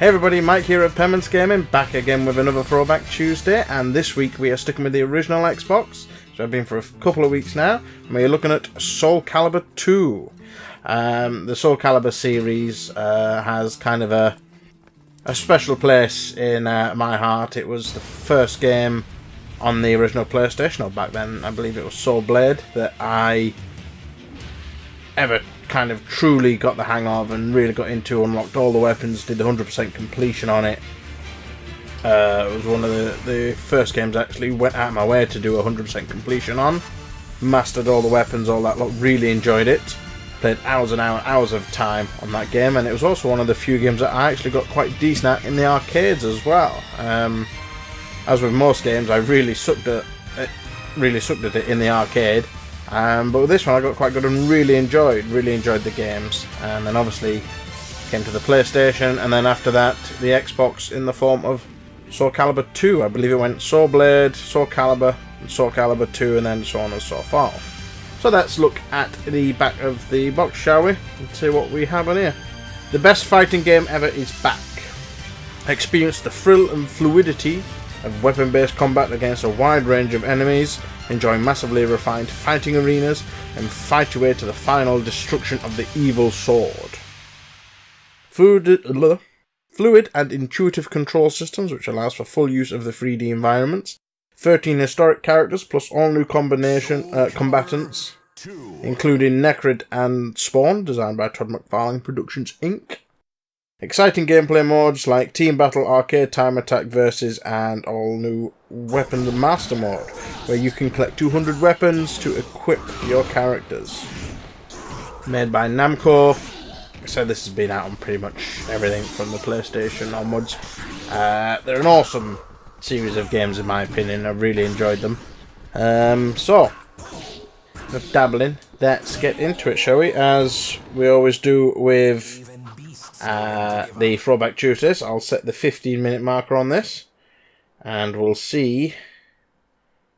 Hey everybody, Mike here at Pemmons Gaming, back again with another Throwback Tuesday, and this week we are sticking with the original Xbox, so I've been for a couple of weeks now, and we are looking at CALIBUR 2. The CALIBUR series has kind of a special place in my heart. It was the first game on the original PlayStation, or back then I believe it was Soul Blade, that I ever kind of truly got the hang of and really got into, unlocked all the weapons, did 100% completion on it. It was one of the first games I actually went out of my way to do 100% completion on. Mastered all the weapons, all that lot, really enjoyed it. Played hours and hours of time on that game, and it was also one of the few games that I actually got quite decent at in the arcades as well. As with most games, I really sucked at it in the arcade. But with this one I got quite good and really enjoyed the games, and then obviously came to the PlayStation, and then after that the Xbox in the form of CALIBUR 2. I believe it went Soul Blade, CALIBUR, and CALIBUR 2, and then so on and so forth. So let's look at the back of the box, shall we, and see what we have on here. The best fighting game ever is back. Experience the thrill and fluidity of weapon-based combat against a wide range of enemies. Enjoy massively refined fighting arenas and fight your way to the final destruction of the evil sword. Fluid and intuitive control systems, which allows for full use of the 3D environments. 13 historic characters plus all new combatants, including Necrid and Spawn, designed by Todd McFarlane Productions Inc. Exciting gameplay modes like Team Battle, Arcade, Time Attack Versus, and all new Weapons Master mode, where you can collect 200 weapons to equip your characters. Made by Namco. Like I said, this has been out on pretty much everything from the PlayStation onwards. They're an awesome series of games in my opinion. I've really enjoyed them. So, enough dabbling. Let's get into it, shall we? As we always do with the Throwback Tuesdays. I'll set the 15-minute marker on this, and we'll see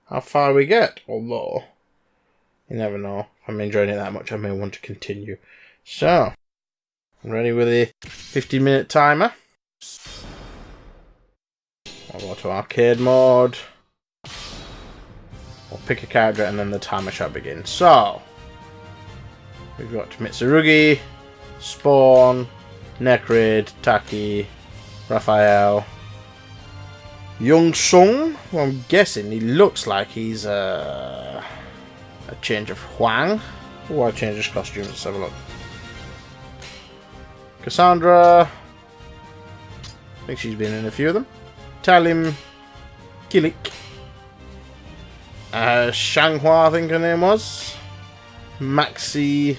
how far we get. Although, you never know. If I'm enjoying it that much, I may want to continue. So, I'm ready with the 15-minute timer. I'll go to arcade mode. I'll pick a character, and then the timer shall begin. So, we've got Mitsurugi, Spawn, Necrid, Taki, Raphael, Young Sung. Well, I'm guessing he looks like he's a change of Huang. Oh, I'll change his costume. Let's have a look. Cassandra. I think she's been in a few of them. Talim Kilik. Shanghua, I think her name was. Maxi.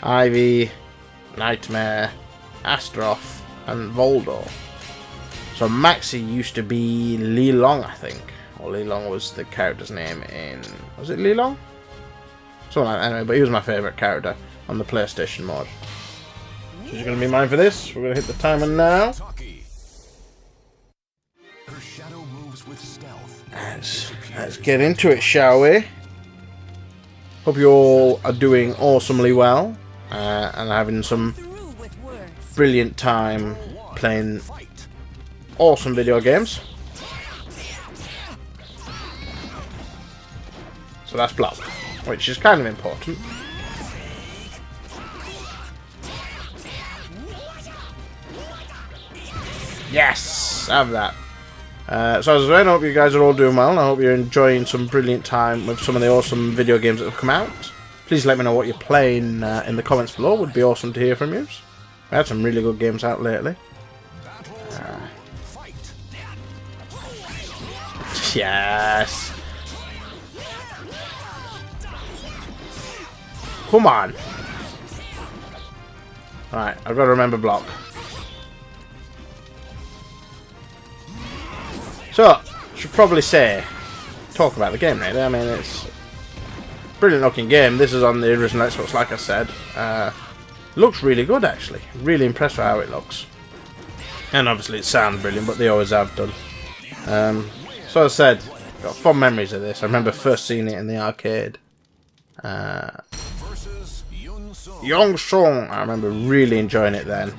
Ivy. Nightmare, Astroth, and Voldo. So Maxi used to be Li Long, I think. Or Li Long was the character's name in... Was it Li Long? Something like that, anyway, but he was my favourite character on the PlayStation mode. So you're going to be mine for this. We're going to hit the timer now. Let's get into it, shall we? Hope you all are doing awesomely well. And having some brilliant time playing awesome video games. So that's block, which is kind of important. Yes! Have that. So as I said, I hope you guys are all doing well, and I hope you're enjoying some brilliant time with some of the awesome video games that have come out. Please let me know what you're playing in the comments below. Would be awesome to hear from you. We had some really good games out lately. Yes. Come on. Right, I've got to remember block. So, I should probably talk about the game really. I mean, it's brilliant looking game. This is on the original Xbox, like I said. Looks really good, actually. Really impressed with how it looks. And obviously it sounds brilliant, but they always have done. So as I said, got fond memories of this. I remember first seeing it in the arcade. Young Song. I remember really enjoying it then.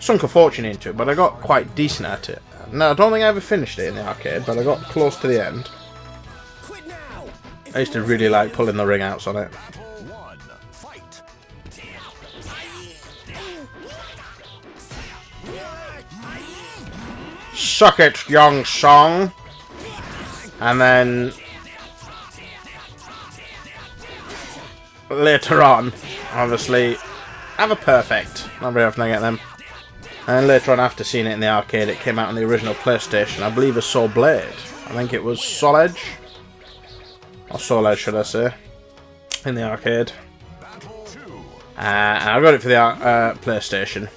sunk a fortune into it, but I got quite decent at it. Now, I don't think I ever finished it in the arcade, but I got close to the end. I used to really like pulling the ring outs on it. Suck it, young song. And then later on, obviously, have a perfect. Not very often I get them. And later on, after seeing it in the arcade, it came out on the original PlayStation. I believe as Soul Blade. I think it was Soul Edge. Or Soul Edge, should I say. In the arcade. And I got it for the PlayStation.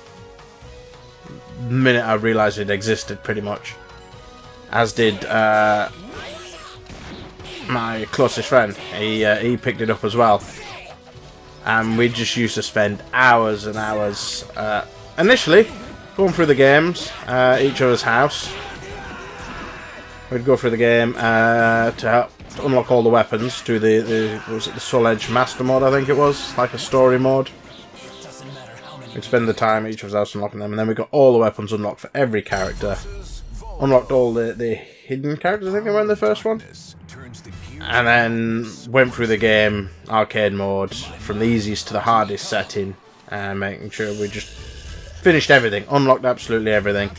The minute I realised it existed, pretty much. As did my closest friend. He picked it up as well. And we just used to spend hours and hours, initially, going through the games, each other's house. We'd go through the game to unlock all the weapons, do was it the Soul Edge Master mode, I think it was, like a story mode. We'd spend the time at each other's house unlocking them, and then we got all the weapons unlocked for every character. Unlocked all the hidden characters, I think they were in the first one. And then went through the game, arcade mode, from the easiest to the hardest setting, making sure we just finished everything, unlocked absolutely everything.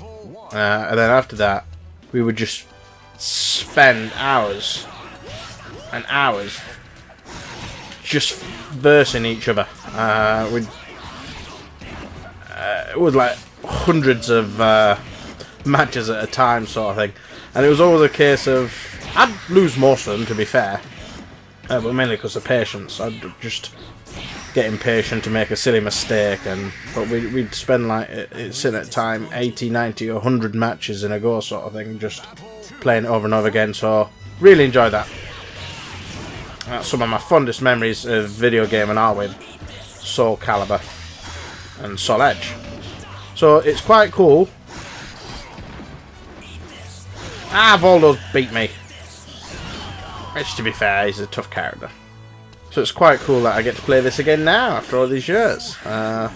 And then after that, we would just spend hours and hours just versing each other. It was like hundreds of matches at a time, sort of thing. And it was always a case of I'd lose most of them, to be fair, but mainly because of patience. I'd just get impatient to make a silly mistake, but we'd spend like it's in at time 80, 90, or 100 matches in a go, sort of thing, just playing it over and over again. So really enjoyed that. That's some of my fondest memories of video gaming are with Soul Calibur and Soul Edge. So it's quite cool. Voldo's beat me. Which, to be fair, he's a tough character. So it's quite cool that I get to play this again now, after all these years. Occurred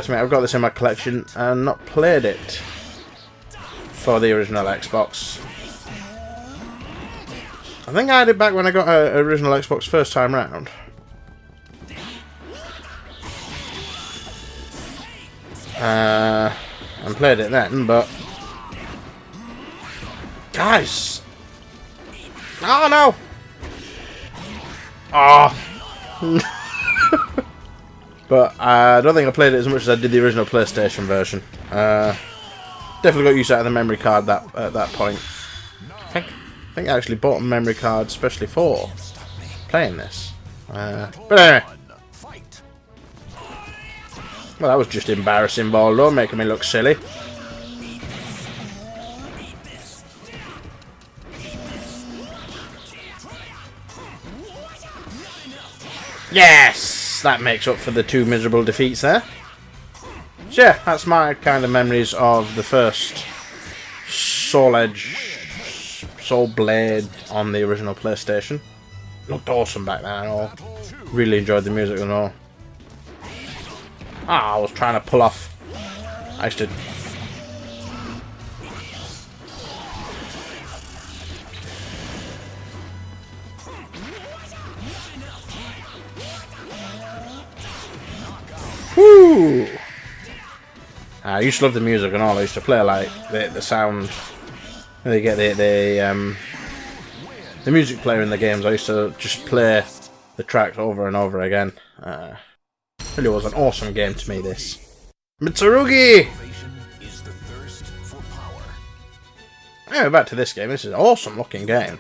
to me, I've got this in my collection and not played it for the original Xbox. I think I had it back when I got an original Xbox first time round. And played it then, but... Guys! Oh no! Oh! But I don't think I played it as much as I did the original PlayStation version. Definitely got use out of the memory card at that point. I think I actually bought a memory card especially for playing this. But anyway. Well, that was just embarrassing, Baldo, making me look silly. Yes! That makes up for the 2 miserable defeats there. So yeah, that's my kind of memories of the first Soul Edge, Soul Blade on the original PlayStation. Looked awesome back then and all. Really enjoyed the music and all. I was trying to pull off. I used to... Woo! I used to love the music and all. I used to play like the sound. They get the music player in the games. I used to just play the tracks over and over again. Really was an awesome game to me, this. Mitsurugi! Anyway, back to this game. This is an awesome looking game.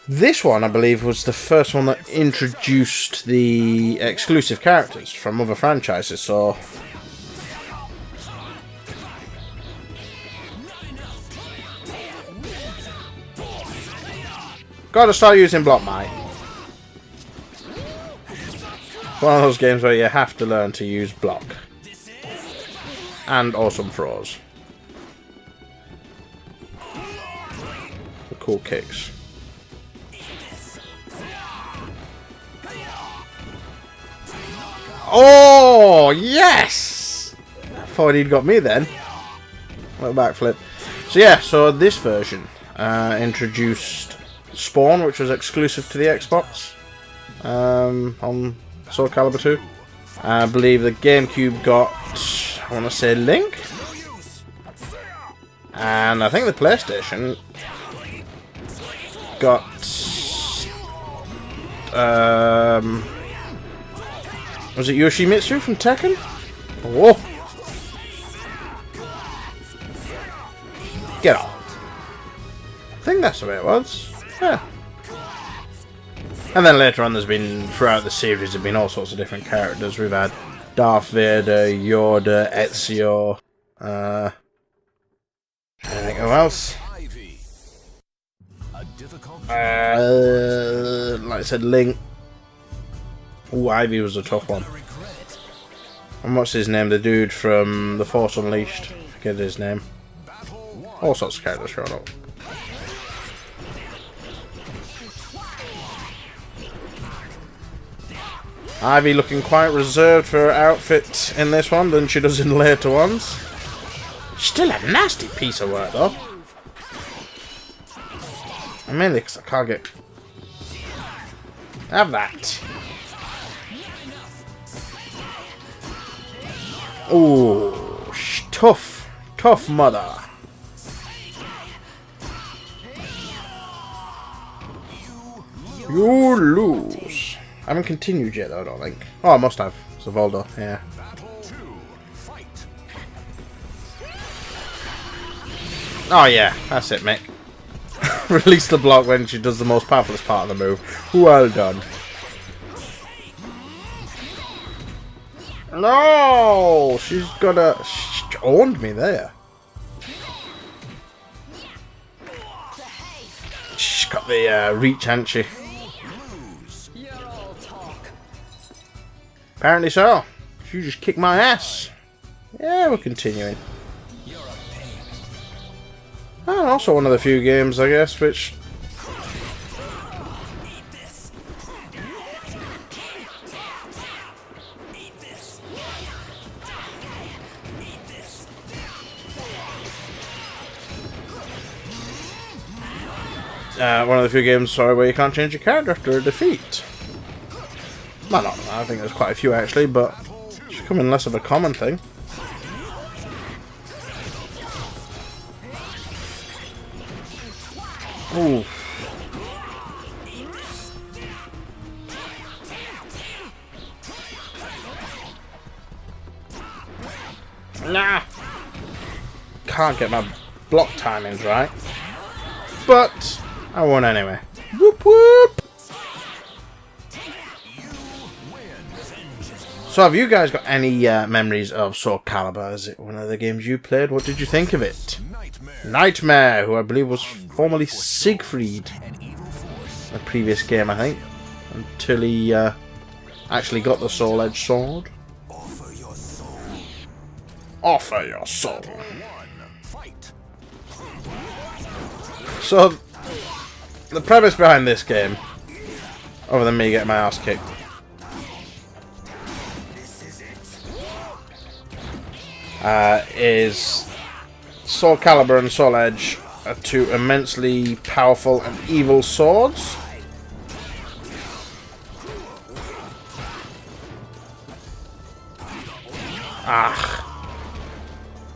This one, I believe, was the first one that introduced the exclusive characters from other franchises, so... Gotta start using Block Might. One of those games where you have to learn to use block. And awesome throws. The cool kicks. Oh, yes! I thought he'd got me then. Little backflip. So yeah, so this version introduced Spawn, which was exclusive to the Xbox on Soul Calibur 2. I believe the GameCube got, I want to say, Link. And I think the PlayStation got was it Yoshimitsu from Tekken? Whoa! Get off. I think that's the way it was. Yeah. And then later on, there's been, throughout the series, there've been all sorts of different characters. We've had Darth Vader, Yoda, Ezio, anything else? Like I said, Link. Ooh, Ivy was a tough one. And what's his name? The dude from The Force Unleashed. Forget his name. All sorts of characters showing up. Ivy looking quite reserved for her outfit in this one than she does in later ones. Still a nasty piece of work though. Mainly because I can't get... Have that. Ooh, tough. Tough mother. You lose. I haven't continued yet though, I don't think. Oh, I must have. It's a Voldo, yeah. Oh yeah, that's it, Mick. Release the block when she does the most powerful part of the move. Well done. No! She's got a... She owned me there. She's got the reach, hasn't she? Apparently so. She just kicked my ass. Yeah, we're continuing. And also one of the few games, I guess, which... one of the few games, sorry, where you can't change your character after a defeat. Well, not, I think there's quite a few actually, but it's becoming less of a common thing. Ooh. Nah. Can't get my block timings right. But I won anyway. Whoop whoop. So have you guys got any memories of Soul Calibur? Is it one of the games you played? What did you think of it? Nightmare, who I believe was formerly Siegfried. A previous game, I think. Until he actually got the Soul Edge sword. Offer your soul. Offer your soul. So, the premise behind this game, other than me getting my ass kicked, is Soul Calibur and Soul Edge are two immensely powerful and evil swords.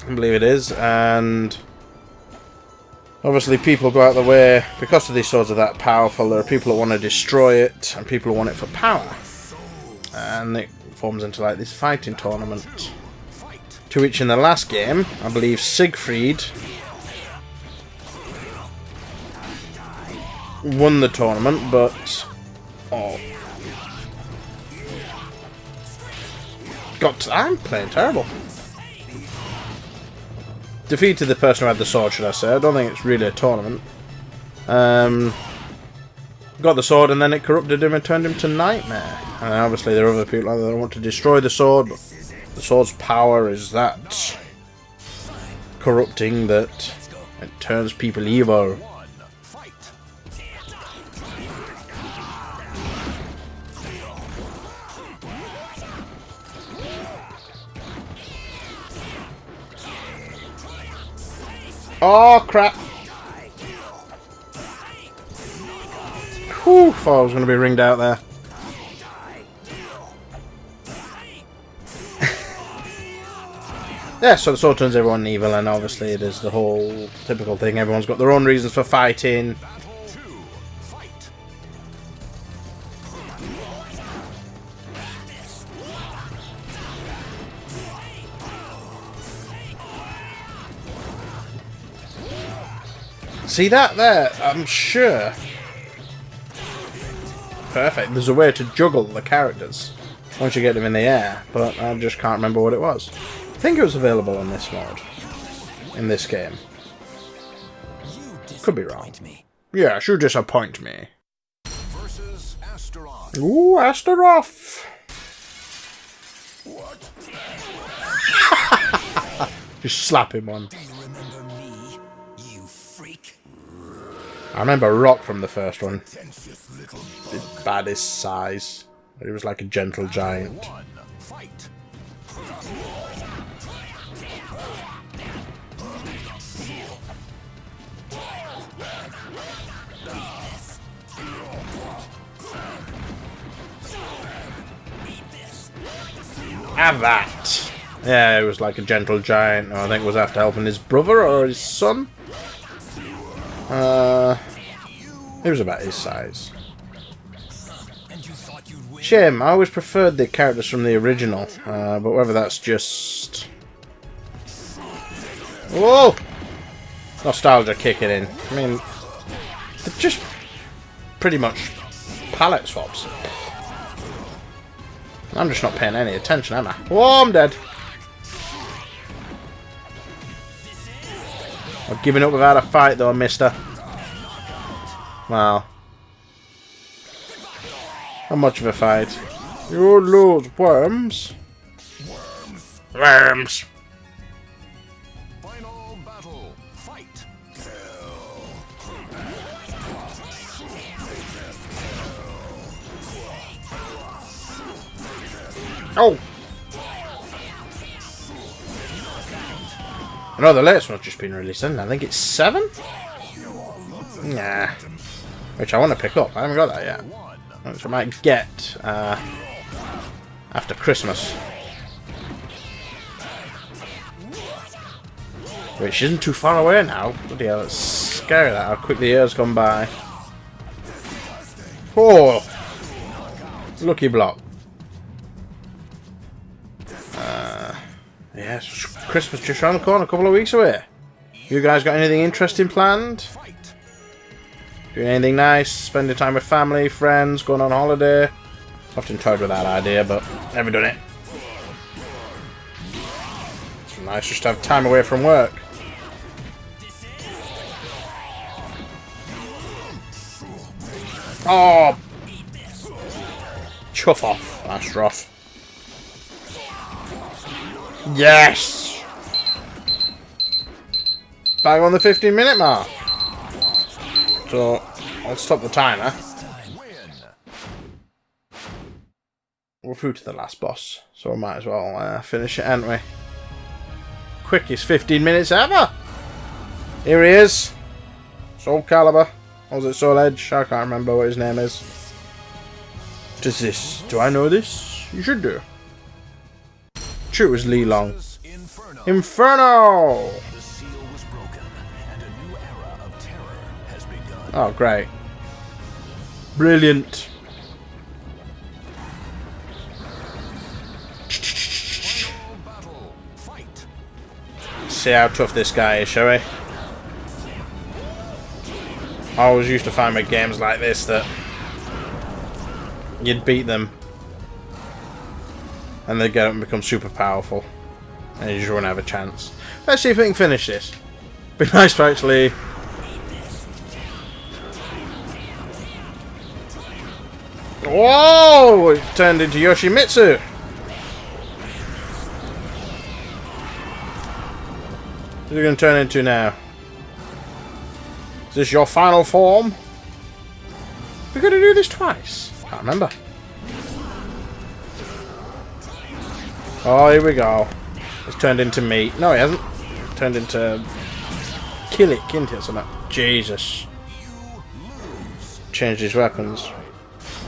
I believe it is, and obviously people go out the way, because of these swords are that powerful, there are people that want to destroy it, and people who want it for power. And it forms into like this fighting tournament. To which in the last game, I believe Siegfried won the tournament, but I'm playing terrible. Defeated the person who had the sword, should I say. I don't think it's really a tournament. Got the sword and then it corrupted him and turned him to Nightmare. And obviously there are other people out there that want to destroy the sword, but the sword's power is that corrupting that it turns people evil. Oh, crap. Whew, thought I was going to be ringed out there. Yeah, so the sword turns everyone evil, and obviously there's the whole typical thing. Everyone's got their own reasons for fighting. See that there? I'm sure. Perfect. There's a way to juggle the characters once you get them in the air, but I just can't remember what it was. I think it was available on this mode, in this game. Could be wrong. Yeah, you disappoint me. Ooh, Astaroth! What? Just slap him one. Do you remember me, you freak? I remember Rock from the first one. Bad his size. He was like a gentle giant. Have that. Yeah, he was like a gentle giant. I think it was after helping his brother or his son. He was about his size. Shame, I always preferred the characters from the original, but whether that's just... Whoa! Nostalgia kicking in. I mean, they're just pretty much palette swaps. I'm just not paying any attention, am I? Whoa, I'm dead. I'm giving up without a fight though, mister. Wow. Not much of a fight. You lose, worms. Worms. Final battle. Fight. Oh! I know the latest one's just been released, and I think it's 7? Nah. Which I want to pick up. I haven't got that yet. Which I might get after Christmas. Which isn't too far away now. Bloody hell, it's scary that how quick the year's gone by. Oh! Lucky block. Yeah, it's Christmas just around the corner, a couple of weeks away. You guys got anything interesting planned? Doing anything nice? Spending time with family, friends, going on holiday? Often toyed with that idea, but never done it. It's nice just to have time away from work. Oh! Chuff off. That's rough. Yes! Back on the 15-minute mark. So, I'll stop the timer. We're through to the last boss, so we might as well finish it, ain't we? Quickest 15 minutes ever! Here he is. Soul Calibur. Or was it Soul Edge? I can't remember what his name is. What is this? Do I know this? You should do. Sure, it was Lee Long. Inferno! The seal was broken, and a new era of terror has begun. Oh, great. Brilliant. See how tough this guy is, shall we? I always used to find with games like this that you'd beat them and they'd get up and become super powerful and you just wouldn't have a chance. Let's see if we can finish this. Be nice to actually... Whoa! It turned into Yoshimitsu! What are you going to turn into now? Is this your final form? We're going to do this twice. Can't remember. Oh, here we go. It's turned into meat. No, he hasn't. Turned into kill it, can't it? So that, Jesus. Change his weapons.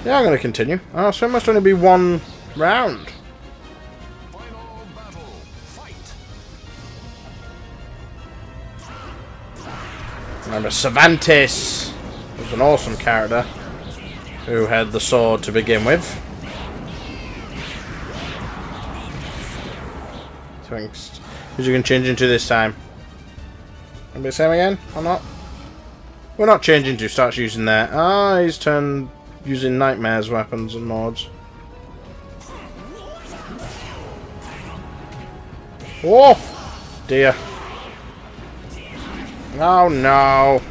Yeah, I'm going to continue. Oh, so it must only be one round. Remember, Cervantes was an awesome character who had the sword to begin with. Thanks. Who's you can change into this time? Gonna be the same again or not? We're not changing to. Starts using that. Ah, he's turned using Nightmare's weapons and mods. Oh dear. Oh no.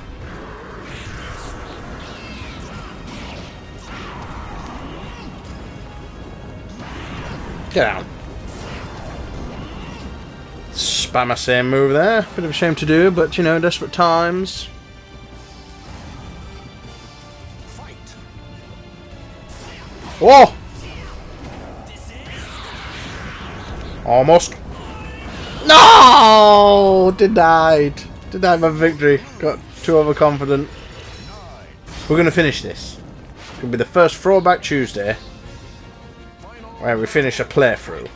Get out. Spam a same move there. Bit of a shame to do, but you know, desperate times. Whoa! Almost. No! Denied. Denied my victory. Got too overconfident. We're going to finish this. It's going to be the first Throwback Tuesday where we finish a playthrough.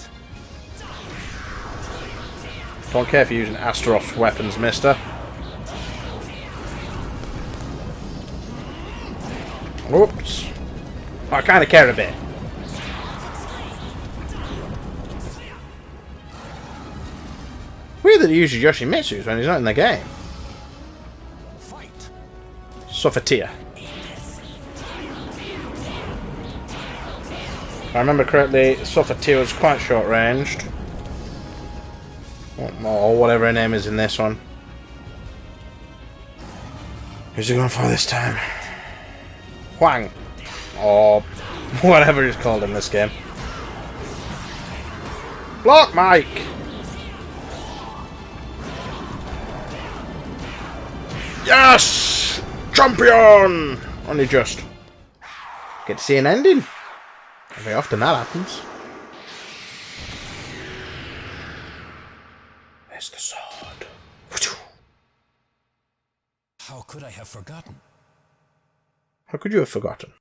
Don't care if you're using Astaroth's weapons, mister. Oops. I kind of care a bit. Weird that he uses Yoshimitsu's when he's not in the game. Sophatia. If I remember correctly, Sophatia was quite short ranged. Or whatever her name is in this one. Who's he going for this time? Huang. Or whatever he's called in this game. Block Mike! Yes! Champion! Only just. Get to see an ending. Very often that happens. There's the sword. How could I have forgotten? How could you have forgotten?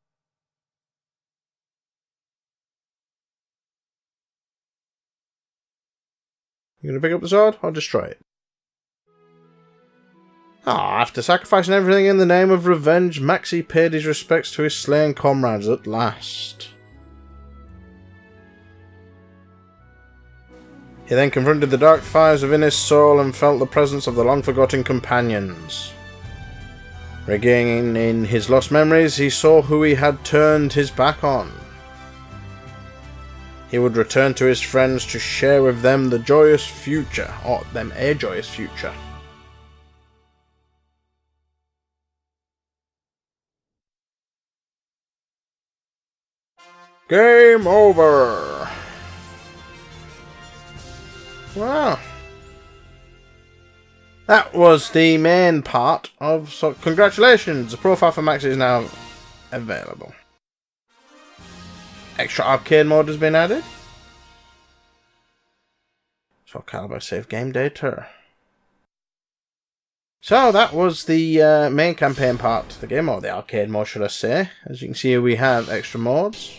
You gonna pick up the sword or destroy it? Ah, after sacrificing everything in the name of revenge, Maxi paid his respects to his slain comrades at last. He then confronted the dark fires within his soul and felt the presence of the long-forgotten companions. Regaining his lost memories, he saw who he had turned his back on. He would return to his friends to share with them the joyous future, or them a joyous future. Game over! Wow. That was the main part of... So, congratulations! The profile for Max is now available. Extra arcade mode has been added. So CALIBUR save game data. So that was the main campaign part of the game, or the arcade mode should I say. As you can see here we have extra modes.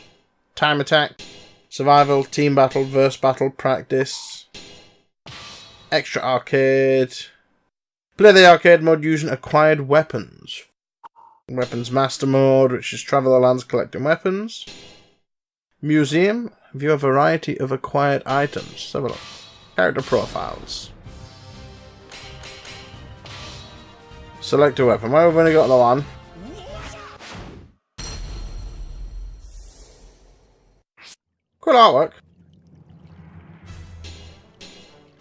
Time attack, survival, team battle, verse battle, practice. Extra arcade. Play the arcade mode using acquired weapons. Weapons master mode, which is travel the lands collecting weapons. Museum, view a variety of acquired items. Let's have a look. Character profiles. Select a weapon. Well, we've only got the one. Cool artwork.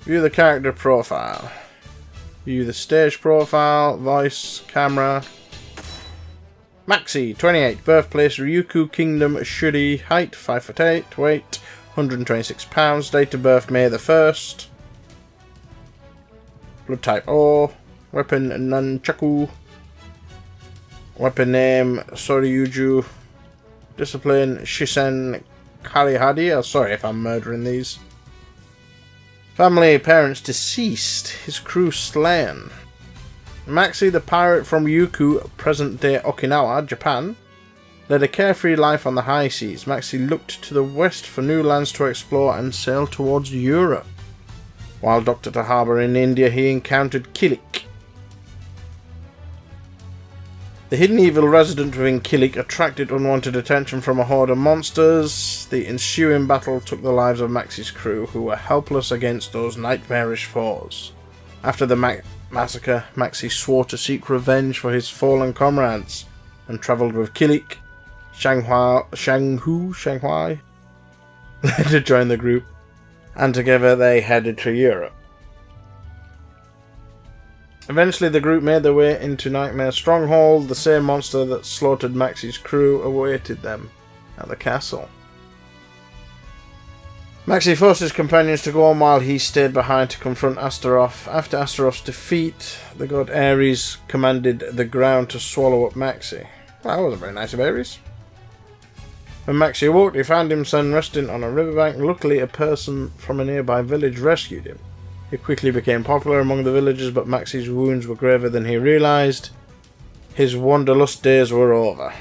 View the character profile. View the stage profile, voice, camera. Maxi, 28, birthplace, Ryukyu Kingdom, Shuri, height, 5'8", weight, 126 pounds, date of birth, May the 1st. Blood type O, weapon, Nunchaku. Weapon name, Soryuju. Discipline, Shisen Kalihadi. Oh, sorry if I'm murdering these. Family, parents deceased, his crew slain. Maxi, the pirate from Yuku, present-day Okinawa, Japan, led a carefree life on the high seas. Maxi looked to the west for new lands to explore and sailed towards Europe. While docked at a harbour in India, he encountered Kilik. The hidden evil resident within Kilik attracted unwanted attention from a horde of monsters. The ensuing battle took the lives of Maxi's crew, who were helpless against those nightmarish foes. After the massacre, Maxi swore to seek revenge for his fallen comrades, and travelled with Kilik, Shanghai to join the group, and together they headed to Europe. Eventually the group made their way into Nightmare Stronghold. The same monster that slaughtered Maxi's crew awaited them at the castle. Maxi forced his companions to go on while he stayed behind to confront Astaroth. After Astaroth's defeat, the god Ares commanded the ground to swallow up Maxi. Well, that wasn't very nice of Ares. When Maxi awoke, he found himself resting on a riverbank. Luckily, a person from a nearby village rescued him. He quickly became popular among the villagers, but Maxi's wounds were graver than he realised. His wanderlust days were over.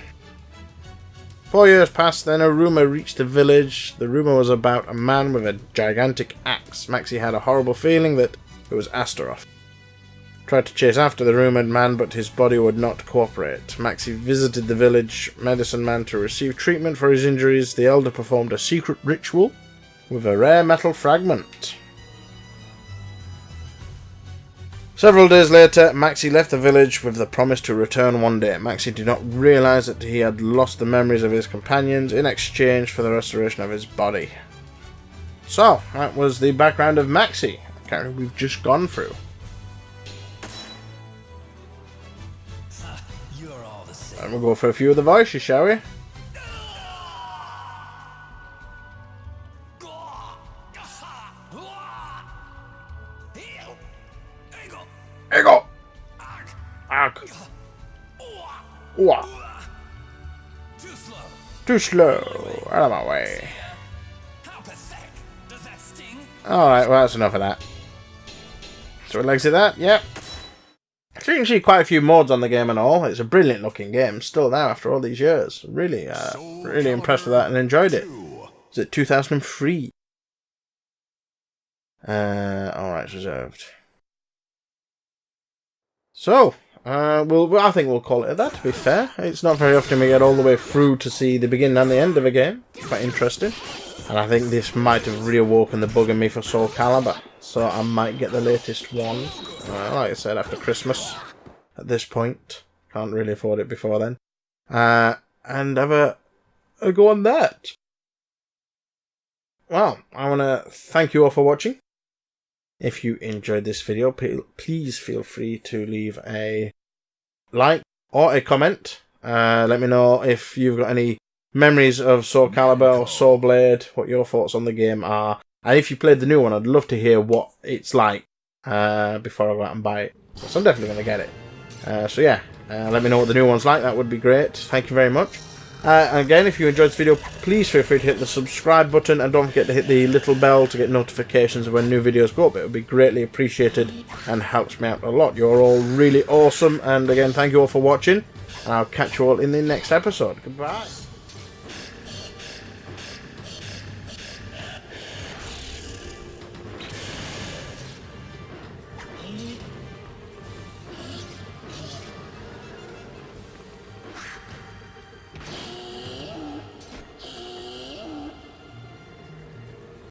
4 years passed, then a rumour reached the village. The rumour was about a man with a gigantic axe. Maxi had a horrible feeling that it was Astaroth. Tried to chase after the rumoured man, but his body would not cooperate. Maxi visited the village medicine man to receive treatment for his injuries. The elder performed a secret ritual with a rare metal fragment. Several days later, Maxi left the village with the promise to return one day. Maxi did not realise that he had lost the memories of his companions in exchange for the restoration of his body. So, that was the background of Maxi, a character we've just gone through. And we'll go for a few of the voices, shall we? Ego! Ark! Too slow! Out of my way. Alright, well that's enough of that. So we'll exit that, yep. So you can see quite a few mods on the game and all. It's a brilliant looking game, still now after all these years. Really, really impressed with that and enjoyed it. Is it 2003? Alright, reserved. So, I think we'll call it at that, to be fair. It's not very often we get all the way through to see the beginning and the end of a game. It's quite interesting. And I think this might have reawoken the bug in me for Soul Calibur. So I might get the latest one, like I said, after Christmas. At this point. Can't really afford it before then. And have a go on that. Well, I want to thank you all for watching. If you enjoyed this video, please feel free to leave a like or a comment. Let me know if you've got any memories of Soul Calibur or Soul Blade, what your thoughts on the game are. And if you played the new one, I'd love to hear what it's like before I go out and buy it. So I'm definitely going to get it. So yeah, let me know what the new one's like. That would be great. Thank you very much. And again, if you enjoyed this video, please feel free to hit the subscribe button and don't forget to hit the little bell to get notifications of when new videos go up. It would be greatly appreciated and helps me out a lot. You're all really awesome, and again, thank you all for watching, and I'll catch you all in the next episode. Goodbye.